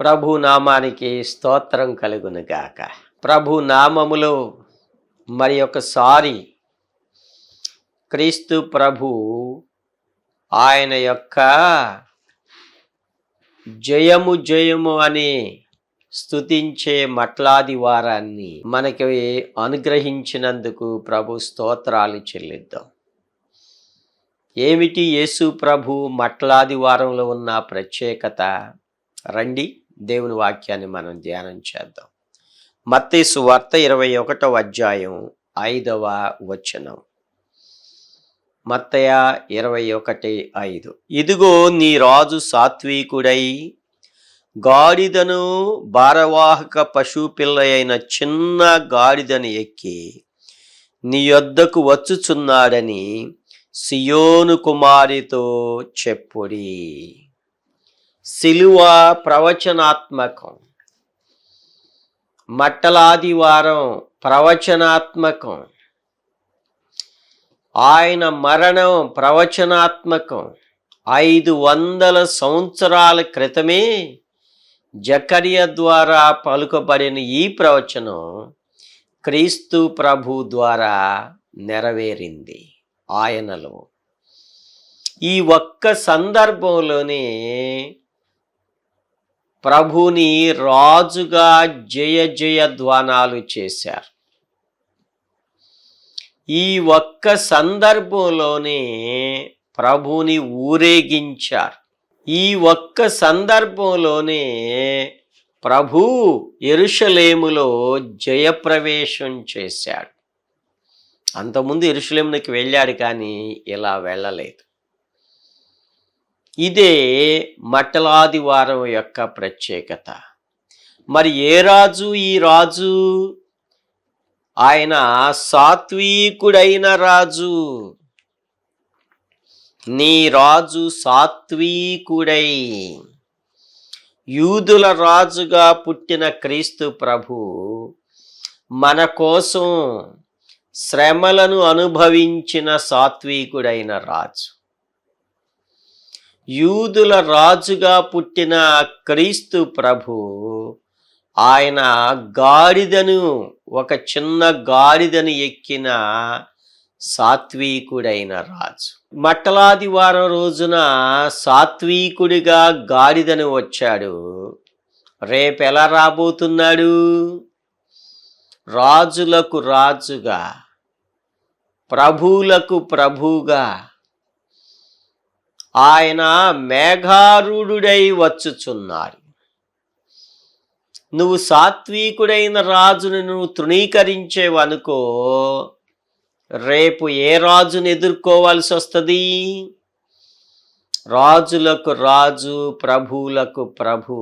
ప్రభు నామానికి స్తోత్రం కలుగునుగాక. ప్రభు నామములో మరి ఒకసారి క్రీస్తు ప్రభు ఆయన యొక్క జయము జయము అని స్తుతించే మట్లాది వారాన్ని మనకి అనుగ్రహించినందుకు ప్రభు స్తోత్రాలు చెల్లిద్దాం. ఏమిటి యేసు ప్రభు మట్లాది వారంలో ఉన్న ప్రత్యేకత? రండి దేవుని వాక్యాన్ని మనం ధ్యానం చేద్దాం. మత్తయి సువార్త 21వ అధ్యాయం 5వ వచనం. మత్తయి 21:5. ఇదిగో నీ రాజు సాత్వికుడై గాడిదను భారవాహక పశుపిల్ల అయిన చిన్న గాడిదను ఎక్కి నీ యొద్దకు వచ్చుచున్నాడని సియోను కుమారితో చెప్పుడి. సిలువ ప్రవచనాత్మకం, మట్టలాదివారం ప్రవచనాత్మకం, ఆయన మరణం ప్రవచనాత్మకం. 500 సంవత్సరాల క్రితమే జకరియా ద్వారా పలుకబడిన ఈ ప్రవచనం క్రీస్తు ప్రభు ద్వారా నెరవేరింది ఆయనలో. ఈ ఒక్క సందర్భంలోనే ప్రభుని రాజుగా జయ జయ ధ్వానాలు చేశారు. ఈ ఒక్క సందర్భంలోనే ప్రభుని ఊరేగించారు. ఈ ఒక్క సందర్భంలోనే ప్రభు యెరూషలేములో జయప్రవేశం చేశాడు. అంతకుముందు యెరూషలేమునికి వెళ్ళాడు, కానీ ఇలా వెళ్ళలేదు. ఇదే మట్టలాదివారం యొక్క ప్రత్యేకత. మరి ఏ రాజు ఈ రాజు? ఆయన సాత్వికుడైన రాజు. నీ రాజు సాత్వికుడై, యూదుల రాజుగా పుట్టిన క్రీస్తు ప్రభు మన కోసం శ్రమలను అనుభవించిన సాత్వికుడైన రాజు. యూదుల రాజుగా పుట్టిన క్రీస్తు ప్రభు ఆయన గాడిదను, ఒక చిన్న గాడిదను ఎక్కిన సాత్వికుడైన రాజు. మట్టలాదివారం రోజున సాత్వికుడిగా గాడిదను వచ్చాడు. రేపు ఎలా రాబోతున్నాడు? రాజులకు రాజుగా, ప్రభువులకు ప్రభువుగా ఆయన మేఘారూఢుడై వచ్చుచున్నాడు. నువ్వు సాత్వికుడైన రాజును నువ్వు తృణీకరించేవనుకో, రేపు ఏ రాజును ఎదుర్కోవాల్సి వస్తుంది? రాజులకు రాజు, ప్రభువులకు ప్రభు,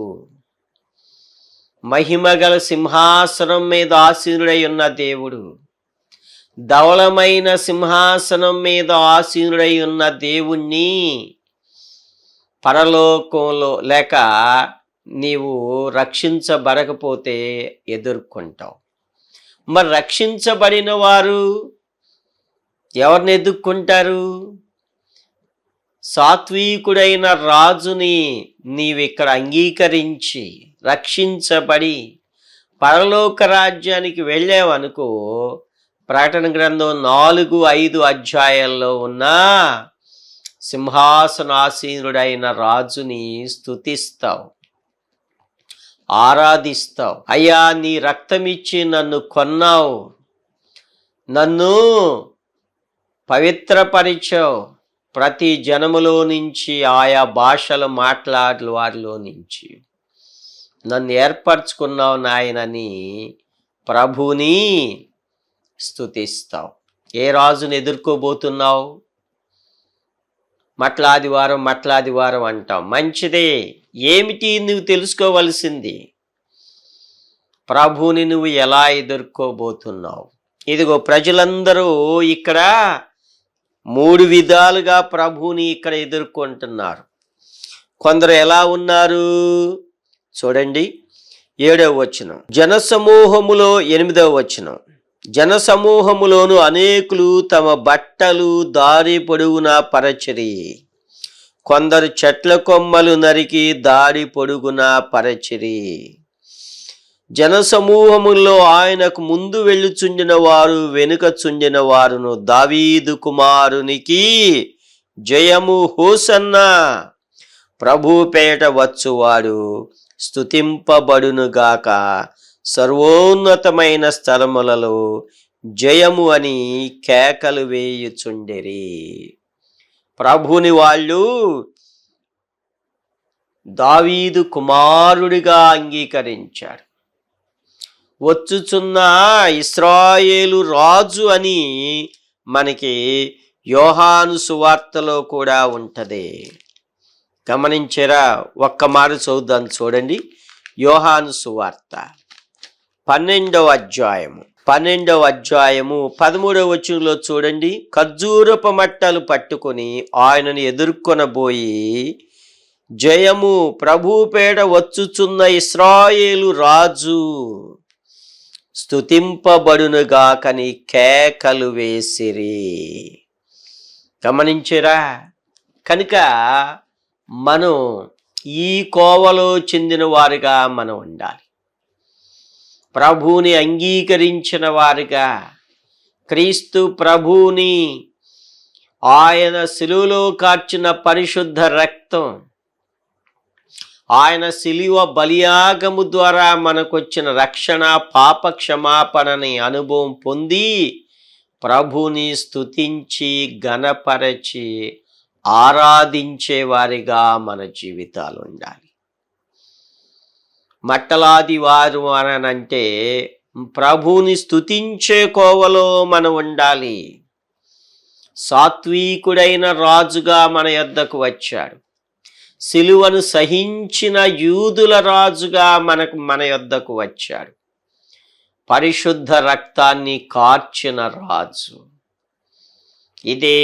మహిమగల సింహాసనం మీద ఆసీనుడై ఉన్న దేవుడు, ధవళమైన సింహాసనం మీద ఆసీనుడై ఉన్న దేవుణ్ణి పరలోకంలో లేక నీవు రక్షించబడకపోతే ఎదుర్కొంటావు. మరి రక్షించబడిన వారు ఎవరిని ఎదుర్కొంటారు? సాత్వికుడైన రాజుని నీవిక్కడ అంగీకరించి రక్షించబడి పరలోక రాజ్యానికి వెళ్ళావనుకో, ప్రకటన గ్రంథం 4-5 అధ్యాయాల్లో ఉన్న సింహాసనాసీనుడైన రాజుని స్తుతిస్తావు, ఆరాధిస్తావు. అయ్యా, నీ రక్తమిచ్చి నన్ను కొన్నావు, నన్ను పవిత్రపరిచావు, ప్రతి జనములో నుంచి, ఆయా భాషలు మాట్లాడే వారిలో నుంచి నన్ను ఏర్పరచుకున్నావు నాయనని ప్రభుని స్తుతిస్తావు. ఏ రాజును ఎదుర్కోబోతున్నావు? మట్లాదివారం అంటావు. మంచిదే. ఏమిటి నువ్వు తెలుసుకోవలసింది? ప్రభుని నువ్వు ఎలా ఎదుర్కోబోతున్నావు? ఇదిగో ప్రజలందరూ ఇక్కడ 3 విధాలుగా ప్రభుని ఇక్కడ ఎదుర్కొంటున్నారు. కొందరు ఎలా ఉన్నారు చూడండి. 7వ వచనం. జనసమూహములో 8వ వచనం. జనసమూహములోను అనేకులు తమ బట్టలు దారి పొడవునా పరచిరి, కొందరు చెట్ల కొమ్మలు నరికి దారి పొడుగునా పరచిరి. జనసమూహములో ఆయనకు ముందు వెళ్ళుచుండిన వారు వెనుక చుండిన వారును, దావీదు కుమారునికి జయము, హోసన్నా, ప్రభుపేట వచ్చువాడు స్తుతింపబడునుగాక, సర్వోన్నతమైన స్థలములలో జయము అని కేకలు వేయుచుండిరి. ప్రభుని వాళ్ళు దావీదు కుమారుడిగా అంగీకరించారు. వచ్చుచున్న ఇశ్రాయేలు రాజు అని మనకి యోహాను సువార్తలో కూడా ఉంటది. గమనించారా? ఒక్క మాట చదువుదాం చూడండి. యోహాను సువార్త 12వ అధ్యాయము 13వ వచనంలో చూడండి. ఖర్జూరపు మట్టలు పట్టుకొని ఆయనను ఎదుర్కొనబోయి, జయము, ప్రభుపేట వచ్చుచున్న ఇశ్రాయేలు రాజు స్తుతింపబడునుగాకని కేకలు వేసిరి. గమనించరా? కనుక మనం ఈ కోవలో చెందిన వారుగా మనం ఉండాలి. ప్రభువుని అంగీకరించిన వారుగా, క్రీస్తు ప్రభువుని, ఆయన శిలువలో కార్చిన పరిశుద్ధ రక్తం, ఆయన శిలువ బలియాగము ద్వారా మనకొచ్చిన రక్షణ, పాప క్షమాపణని అనుభవం పొంది ప్రభుని స్తుతించి ఘనపరచి ఆరాధించే వారిగా మన జీవితాలు ఉండాలి. మట్టలాది వారు అనంటే ప్రభుని స్తుతించే కోవలో మనం ఉండాలి. సాత్వికుడైన రాజుగా మన యొద్దకు వచ్చాడు. సిలువను సహించిన యూదుల రాజుగా మన యొద్దకు వచ్చాడు. పరిశుద్ధ రక్తాన్ని కార్చిన రాజు. ఇదే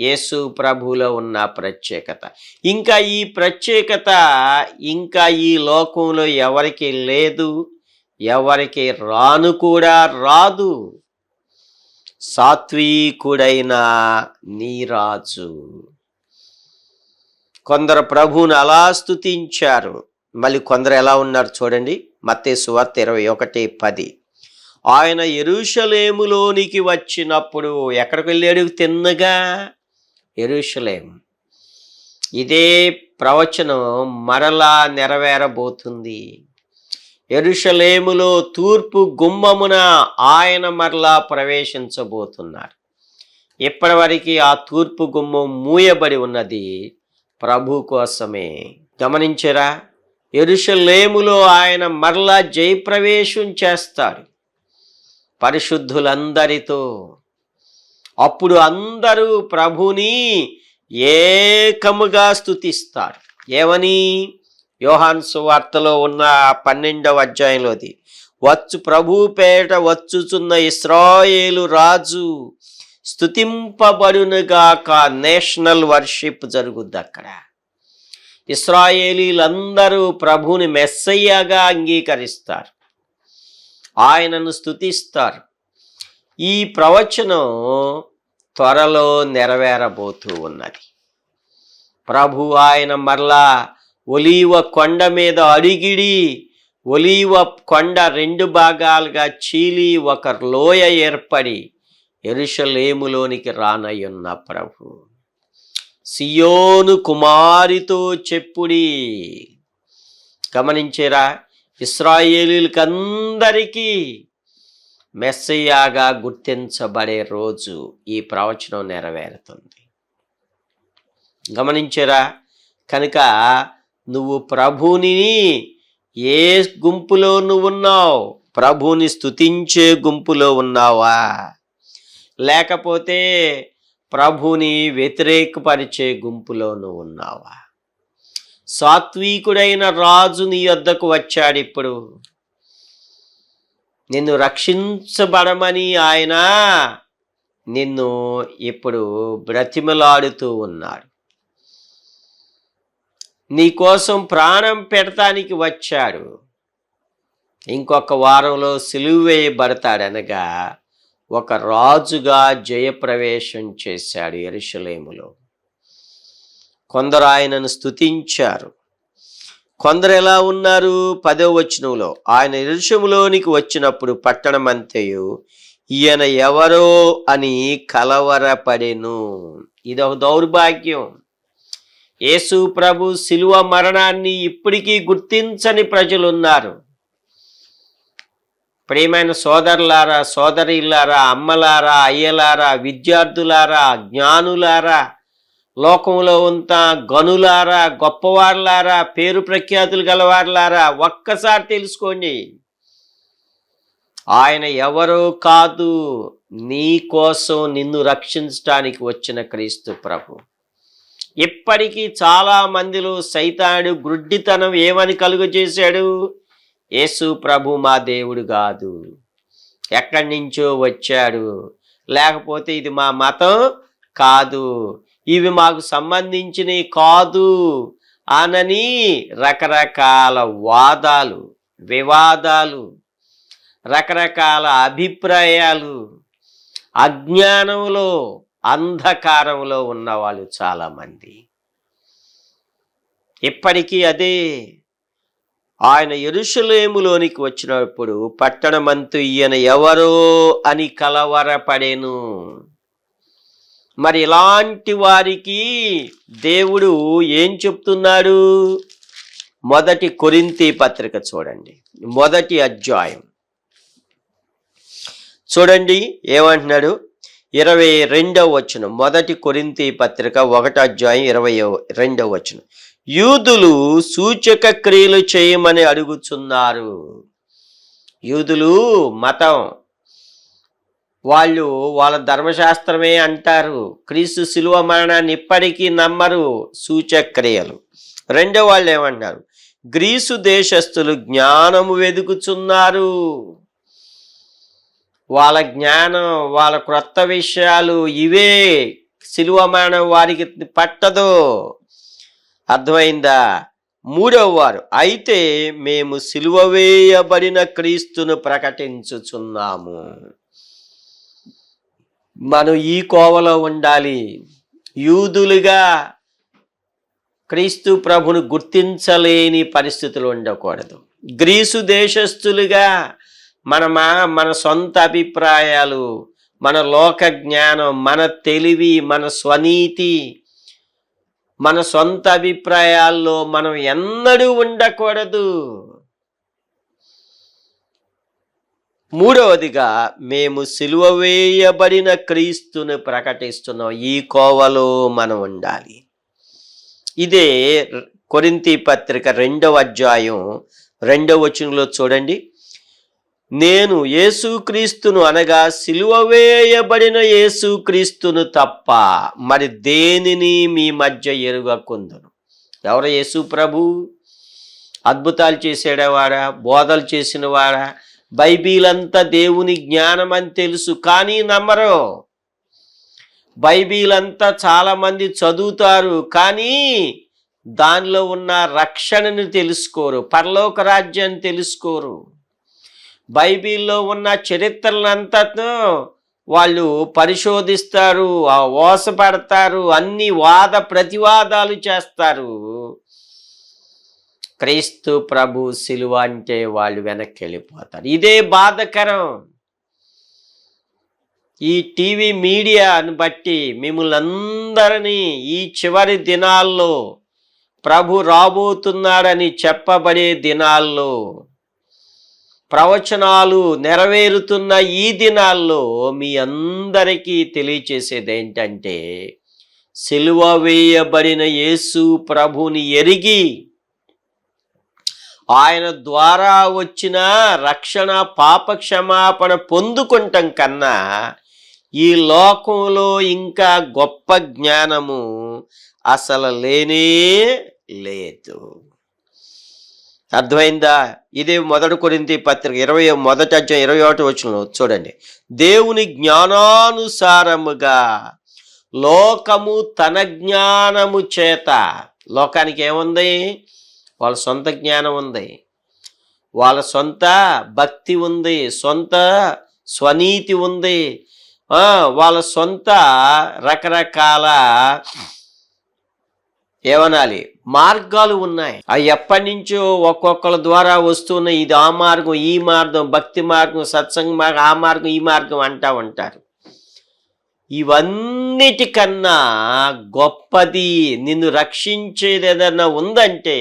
యేసు ప్రభువులో ఉన్న ప్రత్యేకత. ఇంకా ఈ ప్రత్యేకత ఇంకా ఈ లోకంలో ఎవరికి లేదు, ఎవరికి రాను కూడా రాదు. సాత్వికుడైన నీ రాజు. కొందరు ప్రభువును అలా స్తుతించారు. మళ్ళీ కొందరు ఎలా ఉన్నారు చూడండి. మత్తయి సువార్త 21:10. ఆయన యెరూషలేములోనికి వచ్చినప్పుడు ఎక్కడికి వెళ్ళాడు? తిన్నగా యెరూషలేము. ఇదే ప్రవచనం మరలా నెరవేరబోతుంది. యెరూషలేములో తూర్పు గుమ్మమున ఆయన మరలా ప్రవేశించబోతున్నారు. ఇప్పటివరకు ఆ తూర్పు గుమ్మం మూయబడి ఉన్నది ప్రభు కోసమే. గమనించరా? యెరూషలేములో ఆయన మరలా జయప్రవేశం చేస్తాడు పరిశుద్ధులందరితో. అప్పుడు అందరూ ప్రభుని ఏకముగా స్తుతిస్తారు. ఏమని? యోహాను సువార్తలో ఉన్న 12వ అధ్యాయంలోది, ప్రభుపేట వచ్చుచున్న ఇశ్రాయేలు రాజు స్తుతింపబడునుగాక. నేషనల్ వర్షిప్ జరుగుద్ది అక్కడ. ఇశ్రాయేలీలందరూ ప్రభుని మెస్సయ్యగా అంగీకరిస్తారు, ఆయనను స్తుతిస్తారు. ఈ ప్రవచనం త్వరలో నెరవేరబోతూ ఉన్నది. ప్రభు ఆయన మరలా ఒలీవ కొండ మీద అడిగిడి, ఒలీవ కొండ 2 భాగాలుగా చీలి ఒక లోయ ఏర్పడి యెరూషలేములోనికి రానయ్యున్న ప్రభు. సియోను కుమారితో చెప్పుడి. గమనించారా? ఇశ్రాయేలీయులకందరికీ మెస్సయ్యాగా గుర్తించబడే రోజు ఈ ప్రవచనం నెరవేరుతుంది. గమనించారా? కనుక నువ్వు ప్రభుని ఏ గుంపులో నువ్వున్నావు? ప్రభుని స్తుతించే గుంపులో ఉన్నావా? లేకపోతే ప్రభుని వ్యతిరేకపరిచే గుంపులో నువ్వు ఉన్నావా? సాత్వికుడైన రాజు నీ వద్దకు వచ్చాడు. ఇప్పుడు నిన్ను రక్షించబడమని ఆయన నిన్ను ఇప్పుడు బ్రతిమలాడుతూ ఉన్నాడు. నీ కోసం ప్రాణం పెడతానికి వచ్చాడు. ఇంకొక వారంలో సిలువ వేయబడతాడనగా ఒక రాజుగా జయప్రవేశం చేశాడు యెరూషలేములో. కొందరు ఆయనను స్తుతించారు. కొందరు ఎలా ఉన్నారు? 10వ వచనంలో, ఆయన యెరూషలేములోనికి వచ్చినప్పుడు పట్టణమంతయు ఈయన ఎవరో అని కలవరపడెను. ఇదొక దౌర్భాగ్యం. యేసు ప్రభు శిలువ మరణాన్ని ఇప్పటికీ గుర్తించని ప్రజలున్నారు. ప్రియమైన సోదరులారా, సోదరీలారా, అమ్మలారా, అయ్యలారా, విద్యార్థులారా, జ్ఞానులారా, లోకంలో ఉన్న గనులారా, గొప్పవారులారా, పేరు ప్రఖ్యాతులు గలవారులారా, ఒక్కసారి తెలుసుకోండి, ఆయన ఎవరో కాదు, నీ కోసం నిన్ను రక్షించడానికి వచ్చిన క్రీస్తు ప్రభు. ఇప్పటికీ చాలా మందిలో సైతానుడు గ్రుడ్డితనం ఏమని కలుగజేశాడు? యేసు ప్రభు మా దేవుడు కాదు, ఎక్కడి నుంచో వచ్చాడు, లేకపోతే ఇది మా మతం కాదు, ఇవి మాకు సంబంధించినవి కాదు అనని రకరకాల వాదాలు, వివాదాలు, రకరకాల అభిప్రాయాలు, అజ్ఞానంలో, అంధకారంలో ఉన్నవాళ్ళు చాలామంది. ఇప్పటికీ అదే. ఆయన యెరూషలేములోనికి వచ్చినప్పుడు పట్టణమంతు ఈయన ఎవరో అని కలవరపడెను. మరి ఇలాంటి వారికి దేవుడు ఏం చెప్తున్నాడు? మొదటి కొరింథీ పత్రిక చూడండి, 1వ అధ్యాయం చూడండి, ఏమంటున్నాడు? 22వ వచనం. మొదటి కొరింథీ పత్రిక 1వ అధ్యాయం 22వ వచనం. యూదులు సూచక క్రియలు చేయమని అడుగుచున్నారు. యూదులు మతం, వాళ్ళు వాళ్ళ ధర్మశాస్త్రమే అంటారు, క్రీస్తు శిలువ మరణాన్ని ఇప్పటికీ నమ్మరు, సూచక క్రియలు. రెండో వాళ్ళు ఏమంటారు? గ్రీసు దేశస్థులు జ్ఞానము వెదుకుచున్నారు. వాళ్ళ జ్ఞానం, వాళ్ళ క్రొత్త విషయాలు ఇవే. శిలువ మరణం వారికి పట్టదు. అర్థమైందా? మూడవ వారు, అయితే మేము సిలువ వేయబడిన క్రీస్తును ప్రకటించుచున్నాము. మనం ఈ కోవలో ఉండాలి. యూదులుగా క్రీస్తు ప్రభును గుర్తించలేని పరిస్థితులు ఉండకూడదు. గ్రీసు దేశస్థులుగా మన సొంత అభిప్రాయాలు, మన లోక జ్ఞానం, మన తెలివి, మన స్వనీతి, మన సొంత అభిప్రాయాల్లో మనం ఎన్నడూ ఉండకూడదు. మూడవదిగా, మేము సిలువ వేయబడిన క్రీస్తును ప్రకటిస్తున్నాం. ఈ కోవలో మనం ఉండాలి. ఇదే కొరింథీ పత్రిక 2వ అధ్యాయం 2వ వచనంలో చూడండి. నేను యేసుక్రీస్తును అనగా సిలువ వేయబడిన యేసుక్రీస్తును తప్ప మరి దేనిని మీ మధ్య ఎరుగకుందును. ఎవరు? యేసు ప్రభు. అద్భుతాలు చేసేవాడా, బోధలు చేసిన వాడా, బైబిల్ అంతా దేవుని జ్ఞానం అని తెలుసు, కానీ నమ్మరు. బైబిల్ అంతా చాలామంది చదువుతారు, కానీ దానిలో ఉన్న రక్షణను తెలుసుకోరు, పరలోక రాజ్యాన్ని తెలుసుకోరు. బైబిల్లో ఉన్న చరిత్రలంతా వాళ్ళు పరిశోధిస్తారు, మోసపడతారు, అన్ని వాద ప్రతివాదాలు చేస్తారు. క్రీస్తు ప్రభు సిలువ అంటే వాళ్ళు వెనక్కి వెళ్ళిపోతారు. ఇదే బాధకరం. ఈ టీవీ మీడియాను బట్టి మిమ్మల్ని అందరినీ ఈ చివరి దినాల్లో, ప్రభు రాబోతున్నాడని చెప్పబడే దినాల్లో, ప్రవచనాలు నెరవేరుతున్న ఈ దినాల్లో మీ అందరికీ తెలియచేసేది ఏంటంటే, సిలువ వేయబడిన యేసు ప్రభుని ఎరిగి ఆయన ద్వారా వచ్చిన రక్షణ, పాప క్షమాపణ పొందుకుంటాం కన్నా ఈ లోకంలో ఇంకా గొప్ప జ్ఞానము అసలు లేనే లేదు. అర్థమైందా? ఇదే 1 కొరింథీ పత్రిక 1వ అధ్యాయం 21వ వచనంలో చూడండి. దేవుని జ్ఞానానుసారముగా లోకము తన జ్ఞానము చేత, లోకానికి ఏముంది? వాళ్ళ సొంత జ్ఞానం ఉంది, వాళ్ళ సొంత భక్తి ఉంది, సొంత స్వనీతి ఉంది, వాళ్ళ సొంత రకరకాల ఏమనాలి, మార్గాలు ఉన్నాయి. అవి ఎప్పటి నుంచో ఒక్కొక్కరి ద్వారా వస్తున్న, ఇది ఆ మార్గం, ఈ మార్గం, భక్తి మార్గం, సత్సంగ మార్గం, ఆ మార్గం, ఈ మార్గం అంటా ఉంటారు. ఇవన్నిటికన్నా గొప్పది, నిన్ను రక్షించేది ఏదన్నా ఉందంటే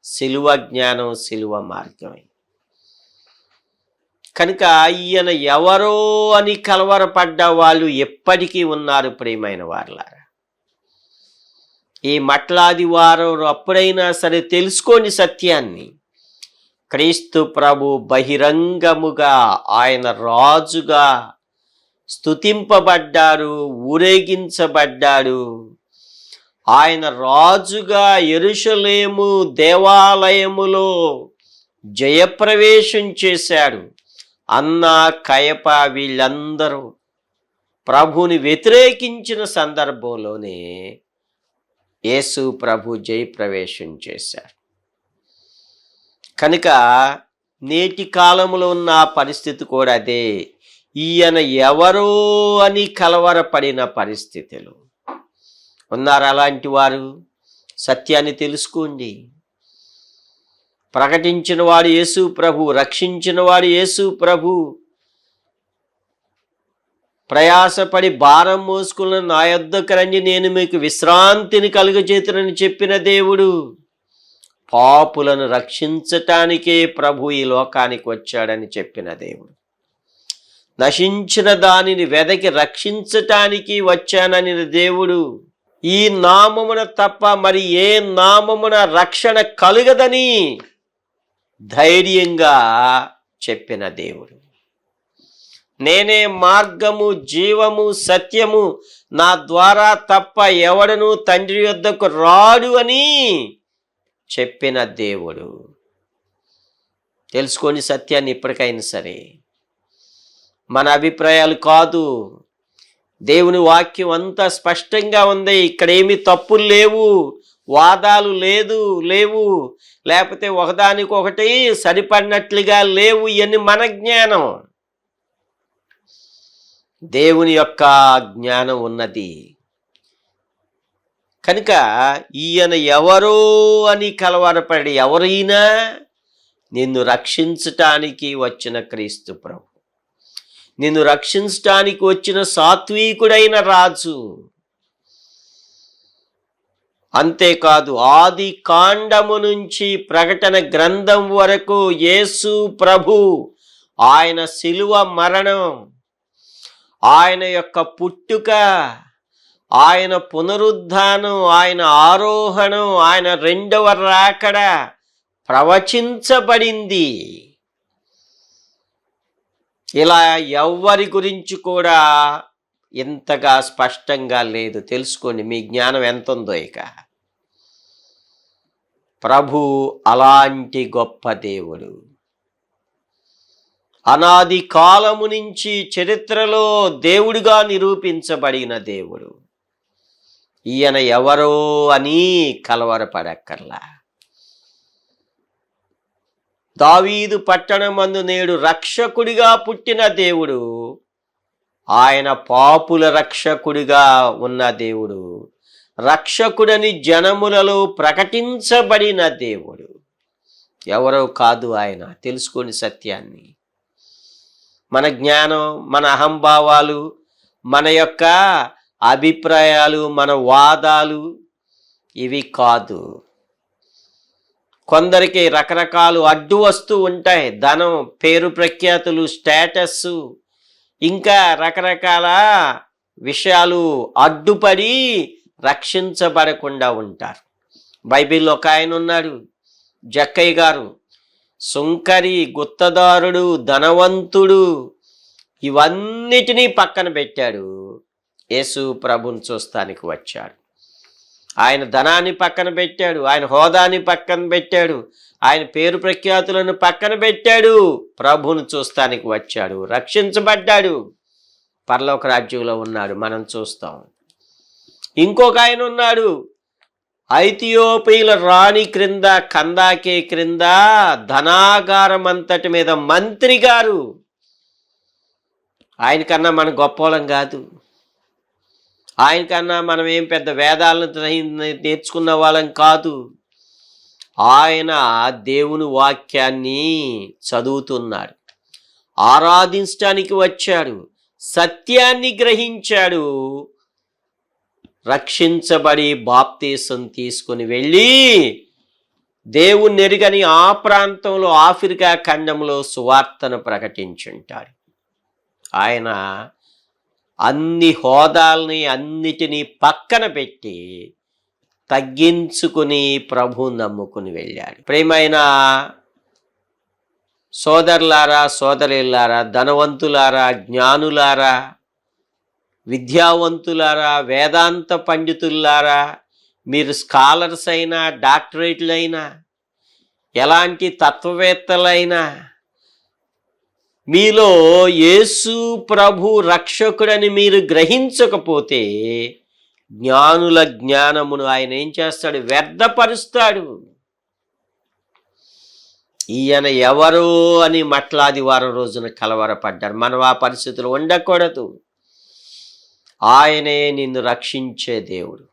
సిలువ జ్ఞానం, సిలువ మార్గమే. కనుక ఈయన ఎవరో అని కలవరపడ్డ వాళ్ళు ఎప్పటికీ ఉన్నారు ప్రియమైన వారలారా. ఈ మట్లాదివారం అప్పుడైనా సరే తెలుసుకోని సత్యాన్ని, క్రీస్తు ప్రభు బహిరంగముగా ఆయన రాజుగా స్తుతింపబడ్డారు, ఊరేగించబడ్డాడు. ఆయన రాజుగా యెరూషలేము దేవాలయములో జయప్రవేశం చేశాడు. అన్న, కయప వీళ్ళందరూ ప్రభుని వ్యతిరేకించిన సందర్భంలోనే యేసు ప్రభు జయప్రవేశం చేశారు. కనుక నేటి కాలంలో ఉన్న పరిస్థితి కూడా అదే. ఈయన ఎవరో అని కలవరపడిన పరిస్థితులు ఉన్నారు. అలాంటి వారు సత్యాన్ని తెలుసుకోండి. ప్రకటించిన వాడు యేసు ప్రభు, రక్షించిన వాడు యేసు ప్రభు. ప్రయాసపడి భారం మోసుకున్న నా యొద్దకు రండి, నేను మీకు విశ్రాంతిని కలుగజేతునని చెప్పిన దేవుడు. పాపులను రక్షించటానికే ప్రభు ఈ లోకానికి వచ్చాడని చెప్పిన దేవుడు. నశించిన దానిని వెదకి రక్షించటానికి వచ్చానని దేవుడు. ఈ నామమున తప్ప మరి ఏ నామమున రక్షణ కలుగదని ధైర్యంగా చెప్పిన దేవుడు. నేనే మార్గము, జీవము, సత్యము, నా ద్వారా తప్ప ఎవడను తండ్రి యొద్దకు రాడు అని చెప్పిన దేవుడు. తెలుసుకోని సత్యాన్ని ఇప్పటికైనా సరే. మన అభిప్రాయాలు కాదు, దేవుని వాక్యం అంతా స్పష్టంగా ఉంది. ఇక్కడేమి తప్పులు లేవు, వాదాలు లేవు, లేకపోతే ఒకదానికొకటి సరిపడినట్లుగా లేవు. ఇవన్నీ మన జ్ఞానం. దేవుని యొక్క జ్ఞానం ఉన్నది. కనుక ఈయన ఎవరో అని కలవరపడి, ఎవరైనా నిన్ను రక్షించటానికి వచ్చిన క్రీస్తు ప్రభు, నిన్ను రక్షించటానికి వచ్చిన సాత్వికుడైన రాజు. అంతేకాదు, ఆది కాండము నుంచి ప్రకటన గ్రంథం వరకు యేసు ప్రభు, ఆయన శిలువ మరణం, ఆయన యొక్క పుట్టుక, ఆయన పునరుద్ధానం, ఆయన ఆరోహణం, ఆయన రెండవ రాకడ ప్రవచించబడింది. ఇలా ఎవ్వరి గురించి కూడా ఇంతగా స్పష్టంగా లేదు. తెలుసుకోండి, మీ జ్ఞానం ఎంత ఉందో. ఇక ప్రభు అలాంటి గొప్ప దేవుడు. అనాది కాలము నుంచి చరిత్రలో దేవుడిగా నిరూపించబడిన దేవుడు. ఈయన ఎవరో అని కలవరపడక్కర్లా. దావీదు పట్టణమందు నేడు రక్షకుడిగా పుట్టిన దేవుడు, ఆయన పాపుల రక్షకుడిగా ఉన్న దేవుడు, రక్షకుడని జనములలో ప్రకటించబడిన దేవుడు. ఎవరో కాదు ఆయన. తెలుసుకోని సత్యాన్ని. మన జ్ఞానం, మన అహంభావాలు, మన యొక్క అభిప్రాయాలు, మన వాదాలు ఇవి కాదు. కొందరికి రకరకాలు అడ్డు వస్తూ ఉంటాయి. ధనం, పేరు ప్రఖ్యాతులు, స్టేటస్, ఇంకా రకరకాల విషయాలు అడ్డుపడి రక్షించబడకుండా ఉంటారు. బైబిల్లో ఒక ఆయన ఉన్నాడు, జక్కయ్య గారు. సుంకరి, గుత్తదారుడు, ధనవంతుడు, ఇవన్నిటినీ పక్కన పెట్టాడు. యేసు ప్రభుని చూస్తానికి వచ్చాడు. ఆయన ధనాన్ని పక్కన పెట్టాడు, ఆయన హోదాని పక్కన పెట్టాడు, ఆయన పేరు ప్రఖ్యాతులను పక్కన పెట్టాడు. ప్రభుని చూస్తానికి వచ్చాడు, రక్షించబడ్డాడు, పరలోక రాజ్యంలో ఉన్నాడు. మనం చూస్తాం. ఇంకొక ఆయన ఉన్నాడు, ఐథియోపియల రాణి క్రింద, కందాకే క్రింద ధనాగారం అంతటి మీద మంత్రి గారు. ఆయన కన్నా మన గొప్పవాళ్ళం కాదు. ఆయనకన్నా మనం ఏం పెద్ద వేదాలను నేర్చుకున్న వాళ్ళం కాదు. ఆయన దేవుని వాక్యాన్ని చదువుతున్నాడు, ఆరాధించడానికి వచ్చాడు, సత్యాన్ని గ్రహించాడు, రక్షించబడి బాప్తీసం తీసుకుని వెళ్ళి దేవుని ఎరుగని ఆ ప్రాంతంలో ఆఫ్రికా ఖండంలో సువార్తను ప్రకటించుంటాడు. ఆయన అన్ని హోదాల్ని అన్నిటినీ పక్కన పెట్టి తగ్గించుకుని ప్రభు నమ్ముకుని వెళ్ళాడు. ప్రియమైన సోదరులారా, సోదరులారా, ధనవంతులారా, జ్ఞానులారా, విద్యావంతులారా, వేదాంత పండితులారా, మీరు స్కాలర్స్ అయినా, డాక్టరేట్లైనా, ఎలాంటి తత్వవేత్తలైనా, మీలో యేసు ప్రభు రక్షకుడని మీరు గ్రహించకపోతే జ్ఞానుల జ్ఞానమును ఆయన ఏం చేస్తాడు? వ్యర్థపరుస్తాడు. ఈయన ఎవరు అని మట్లాదివారం రోజున కలవరపడ్డారు. మనం ఆ పరిస్థితులు ఉండకూడదు. ఆయనే నిన్ను రక్షించే దేవుడు,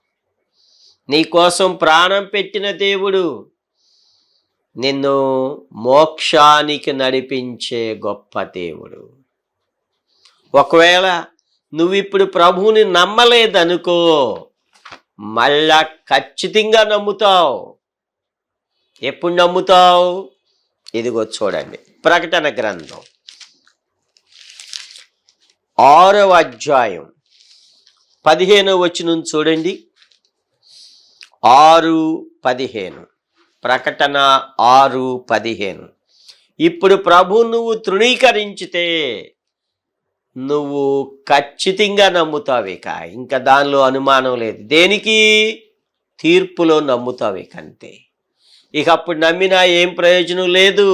నీ కోసం ప్రాణం పెట్టిన దేవుడు, నిన్ను మోక్షానికి నడిపించే గొప్ప దేవుడు. ఒకవేళ నువ్వు ఇప్పుడు ప్రభువుని నమ్మలేదనుకో, మళ్ళా ఖచ్చితంగా నమ్ముతావు. ఎప్పుడు నమ్ముతావు? ఇదిగో చూడండి, ప్రకటన గ్రంథం 6వ అధ్యాయం 15వ వచనం చూడండి. 6:15, ప్రకటన 6:15. ఇప్పుడు ప్రభు నువ్వు తృణీకరించితే నువ్వు ఖచ్చితంగా నమ్ముతావు. ఇంకా దానిలో అనుమానం లేదు. దేనికి? తీర్పులో నమ్ముతావు. అంతే. ఇక అప్పుడు నమ్మినా ఏం ప్రయోజనం లేదు.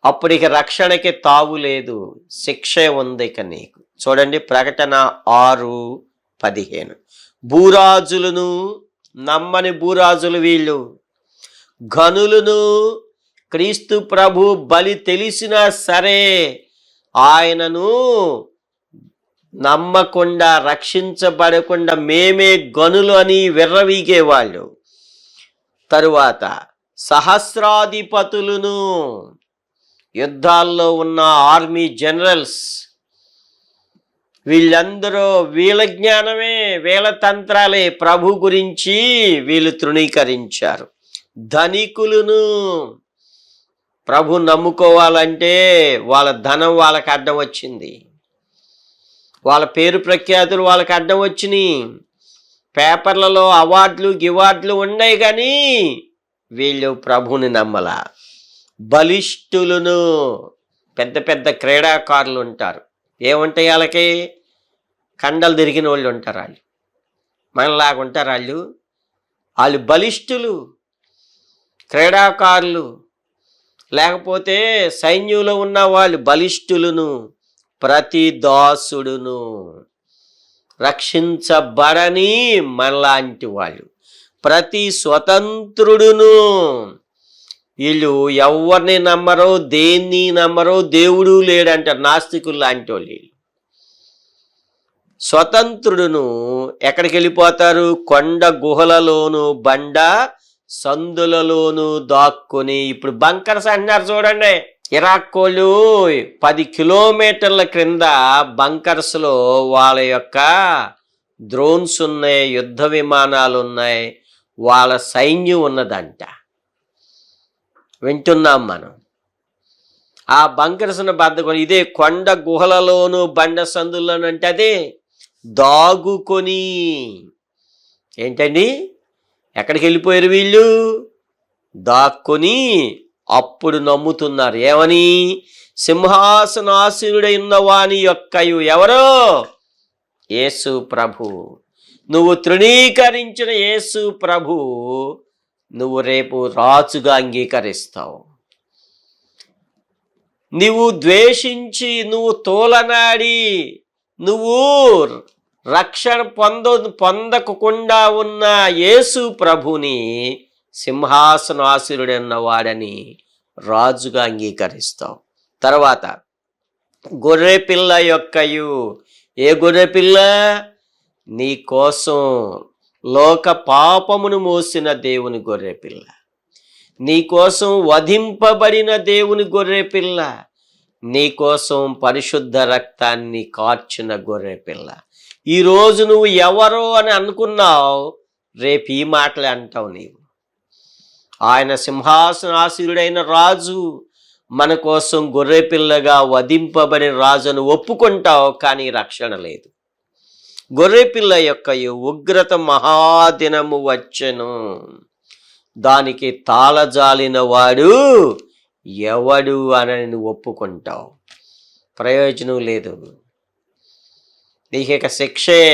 అప్పుడు ఇక రక్షణకి తావు లేదు, శిక్షే ఉంది ఇక నీకు. చూడండి, ప్రకటన 6:15. భూరాజులను, నమ్మని భూరాజులు వీళ్ళు, ఘనులను, క్రీస్తు ప్రభు బలి తెలిసినా సరే ఆయనను నమ్మకుండా, రక్షించబడకుండా మేమే గనులు అని విర్రవీగేవాళ్ళు. తరువాత సహస్రాధిపతులను, యుద్ధాల్లో ఉన్న ఆర్మీ జనరల్స్, వీళ్ళందరూ వీళ్ళ జ్ఞానమే, వీళ్ళ తంత్రాలే ప్రభు గురించి వీళ్ళు తృణీకరించారు. ధనికులను, ప్రభు నమ్ముకోవాలంటే వాళ్ళ ధనం వాళ్ళకి అడ్డం వచ్చింది, వాళ్ళ పేరు ప్రఖ్యాతులు వాళ్ళకి అడ్డం వచ్చినాయి, పేపర్లలో అవార్డులు గివార్డులు ఉన్నాయి, కానీ వీళ్ళు ప్రభుని నమ్మల. బలిష్ఠులను, పెద్ద పెద్ద క్రీడాకారులు ఉంటారు. ఏముంటాయి వాళ్ళకి? కండలు తిరిగిన వాళ్ళు ఉంటారు. వాళ్ళు మనలాగా ఉంటారు. వాళ్ళు బలిష్ఠులు, క్రీడాకారులు. లేకపోతే సైన్యంలో ఉన్న వాళ్ళు బలిష్ఠులను. ప్రతి దాసుడును, రక్షించబడని మనలాంటి వాళ్ళు, ప్రతి స్వతంత్రుడును. వీళ్ళు ఎవరిని నమ్మరో, దేన్ని నమ్మరో, దేవుడు లేడంటారు, నాస్తికులు లాంటి వాళ్ళు. స్వతంత్రుడును ఎక్కడికి వెళ్ళిపోతారు? కొండ గుహలలోను, బండ సందులలోను దాక్కుని. ఇప్పుడు బంకర్స్ అంటున్నారు చూడండి. ఇరాక్ వాళ్ళు 10 కిలోమీటర్ల క్రింద బంకర్స్లో వాళ్ళ యొక్క డ్రోన్స్ ఉన్నాయి, యుద్ధ విమానాలు ఉన్నాయి, వాళ్ళ సైన్యం ఉన్నదంట. వింటున్నాం మనం. ఆ బంకర్స్ను బద్దకొని, ఇదే కొండ గుహలలోను బండ సందుల్లోను అంటే అదే దాగుకొని. ఏంటండి? ఎక్కడికి వెళ్ళిపోయారు వీళ్ళు? దాక్కొని అప్పుడు నమ్ముతున్నారు. ఏమని? సింహాసనాసీనుడైన వాని యొక్కయు. ఎవరో? యేసు ప్రభు. నువ్వు తృణీకరించిన యేసు ప్రభు నువ్వు రేపు రాజుగా అంగీకరిస్తావు. నువ్వు ద్వేషించి, నువ్వు తోలనాడి, నువ్వు రక్షణ పొందకుండా ఉన్న యేసు ప్రభుని సింహాసనాసీనుడైన వాడని రాజుగా అంగీకరిస్తావు. తర్వాత గొర్రెపిల్ల యొక్కయు. ఏ గొర్రెపిల్ల? నీ కోసం లోక పాపమును మోసిన దేవుని గొర్రెపిల్ల, నీ కోసం వధింపబడిన దేవుని గొర్రెపిల్ల, నీ కోసం పరిశుద్ధ రక్తాన్ని కార్చిన గొర్రెపిల్ల. ఈరోజు నువ్వు ఎవరో అని అనుకున్నావు, రేపు ఈ మాటలే అంటావు నీవు. ఆయన సింహాసనాసీనుడైన రాజు, మన కోసం గొర్రెపిల్లగా వధింపబడిన రాజును ఒప్పుకుంటావు, కానీ రక్షణ లేదు. గొర్రెపిల్ల యొక్క ఉగ్రత మహాదినము వచ్చెను, దానికి తాళజాలిన వాడు ఎవడు అని నువ్వు ఒప్పుకుంటావు. ప్రయోజనం లేదు. నీకిక శిక్షే,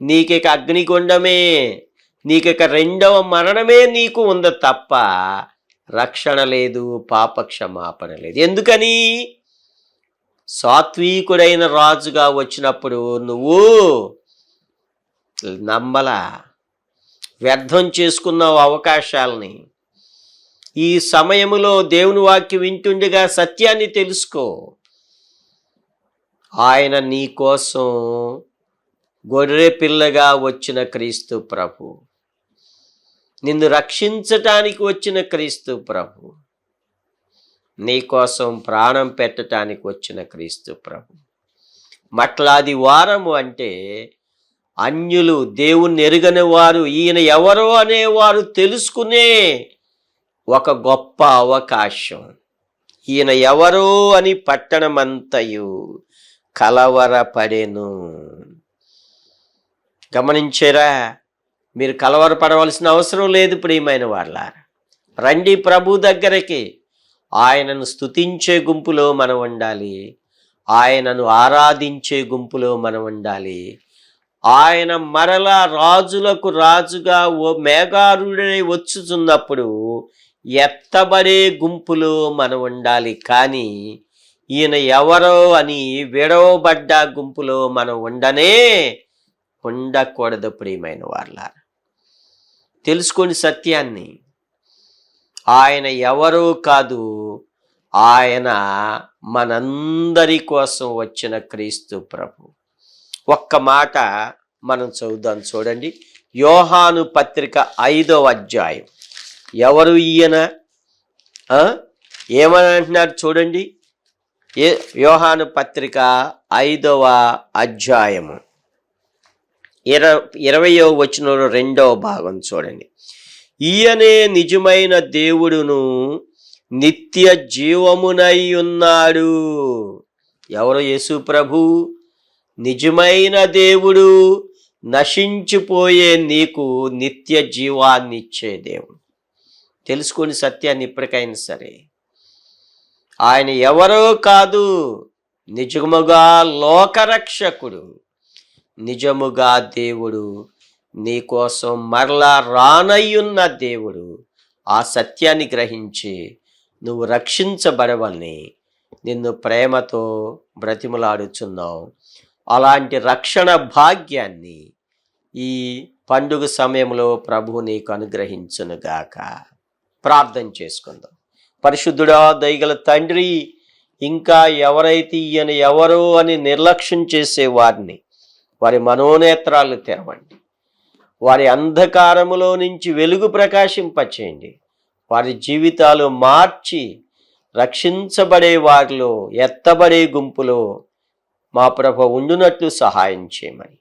నీకిక అగ్నిగుండమే, నీకిక రెండవ మరణమే నీకు ఉంది తప్ప రక్షణ లేదు, పాప క్షమాపణ లేదు. ఎందుకని? సాత్వికుడైన రాజుగా వచ్చినప్పుడు నువ్వు నమ్మలా, వ్యర్థం చేసుకున్నావు అవకాశాలని. ఈ సమయములో దేవుని వాక్యం వింటుండగా సత్యాన్ని తెలుసుకో. ఆయన నీ కోసం గొర్రె పిల్లగా వచ్చిన క్రీస్తు ప్రభు, నిన్ను రక్షించటానికి వచ్చిన క్రీస్తు ప్రభు, నీ కోసం ప్రాణం పెట్టడానికి వచ్చిన క్రీస్తు ప్రభు. మట్లాది వారము అంటే అన్యులు, దేవుణ్ణి ఎరుగని వారు, ఈయన ఎవరో అనేవారు తెలుసుకునే ఒక గొప్ప అవకాశం. ఈయన ఎవరో అని పట్టణమంతయు కలవరపడెను. గమనించారా? మీరు కలవరపడవలసిన అవసరం లేదు ప్రియమైన వాళ్ళారా. రండి ప్రభు దగ్గరికి. ఆయనను స్తుతించే గుంపులో మనం ఉండాలి, ఆయనను ఆరాధించే గుంపులో మనం ఉండాలి. ఆయన మరలా రాజులకు రాజుగా ఓ మేఘారుడై వచ్చుచున్నప్పుడు ఎత్తబడే గుంపులో మనం ఉండాలి. కానీ ఈయన ఎవరో అని విడవబడ్డ గుంపులో మనం ఉండకూడదు ప్రియమైన వాళ్ళారా. తెలుసుకోండి సత్యాన్ని. ఆయన ఎవరో కాదు, ఆయన మనందరి కోసం వచ్చిన క్రీస్తు ప్రభు. ఒక్క మాట మనం చదువుదాం, చూడండి. యోహాను పత్రిక 5వ అధ్యాయం. ఎవరు ఈయన? ఏమని అంటున్నారు చూడండి. యోహాను పత్రిక 5వ అధ్యాయము 20వ వచనంలో 2వ భాగం చూడండి. ఈయనే నిజమైన దేవుడును నిత్య జీవమునై ఉన్నాడు. ఎవరు? యేసు ప్రభు. నిజమైన దేవుడు, నశించిపోయే నీకు నిత్య జీవాన్ని ఇచ్చే దేవుడు. తెలుసుకొని సత్యాన్ని ఇప్పటికైనా సరే. ఆయన ఎవరో కాదు, నిజముగా లోకరక్షకుడు, నిజముగా దేవుడు, నీకోసం మరలా రానయ్యున్న దేవుడు. ఆ సత్యాన్ని గ్రహించి నువ్వు రక్షించబడవని నిన్ను ప్రేమతో బ్రతిమలాడుచున్నావు. అలాంటి రక్షణ భాగ్యాన్ని ఈ పండుగ సమయంలో ప్రభు నీకు అనుగ్రహించునుగాక. ప్రార్థన చేసుకుందాం. పరిశుద్ధుడా, దయగల తండ్రి, ఇంకా ఎవరైతే ఈయన ఎవరో అని నిర్లక్ష్యం చేసే వారిని, వారి మనోనేత్రాలు తెరవండి. వారి అంధకారములో నుంచి వెలుగు ప్రకాశింపచేయండి. వారి జీవితాలు మార్చి రక్షించబడే వారిలో, ఎత్తబడే గుంపులో మా ప్రభు ఉండునట్లు సహాయం చేయమని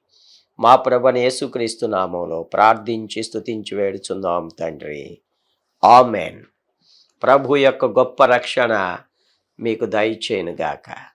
మా ప్రభుని యేసుక్రీస్తు నామములో ప్రార్థించి స్తుతించి వేడుచున్నాం తండ్రి. ఆమెన్. ప్రభు యొక్క గొప్ప రక్షణ మీకు దయచేయునుగాక.